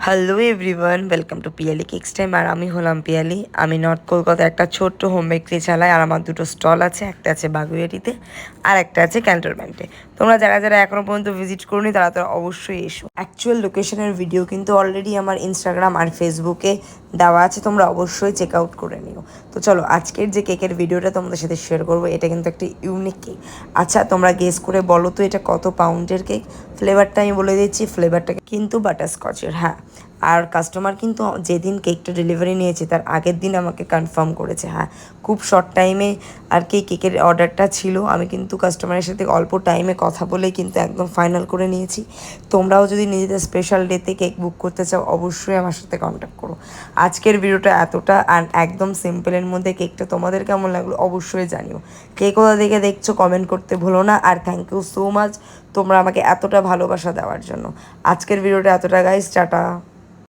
Hello everyone, welcome to Piyali cakes time. আর আমি হলাম পিয়ালি। আমি নর্থ কলকাতায় একটা ছোট্ট হোম বেকারি চালাই। আর আমার দুটো স্টল আছে, একটা আছে বাগুইয়াটিতে আর একটা আছে ক্যান্টনমেন্টে। তোমরা যারা যারা এখনও পর্যন্ত ভিজিট করোনি তারা তো অবশ্যই এসো। অ্যাকচুয়াল লোকেশনের ভিডিও কিন্তু অলরেডি আমার ইনস্টাগ্রাম আর ফেসবুকে দেওয়া আছে, তোমরা অবশ্যই চেক আউট করে নিও। তো চলো, আজকের যে কেকের ভিডিওটা তোমাদের সাথে শেয়ার করবো, এটা কিন্তু একটা ইউনিক কেক। আচ্ছা, তোমরা গেস করে বলো তো এটা কত পাউন্ডের কেক? ফ্লেভারটা আমি বলে দিচ্ছি, ফ্লেভারটা কিন্তু বাটারস্কচের। হ্যাঁ, আর কাস্টমার কিন্তু যেদিন কেকটা ডেলিভারি নিয়েছে তার আগের দিন আমাকে কনফার্ম করেছে। হ্যাঁ, খুব শর্ট টাইমে আর কি কেকের অর্ডারটা ছিল। আমি কিন্তু কাস্টমারের সাথে অল্প টাইমে কথা বলে কিন্তু একদম ফাইনাল করে নিয়েছি। তোমরাও যদি নিজেদের স্পেশাল ডেতে কেক বুক করতে চাও, অবশ্যই আমার সাথে কন্ট্যাক্ট করো। আজকের ভিডিওটা এতটা, আর একদম সিম্পলের মধ্যে কেকটা তোমাদের কেমন লাগলো অবশ্যই জানিও। কে কোথা থেকে দেখছো কমেন্ট করতে ভুলো না। আর থ্যাংক ইউ সো মাচ তোমরা আমাকে এতটা ভালোবাসা দেওয়ার জন্য। আজকের ভিডিওটা এতটা গাইস, টাটা।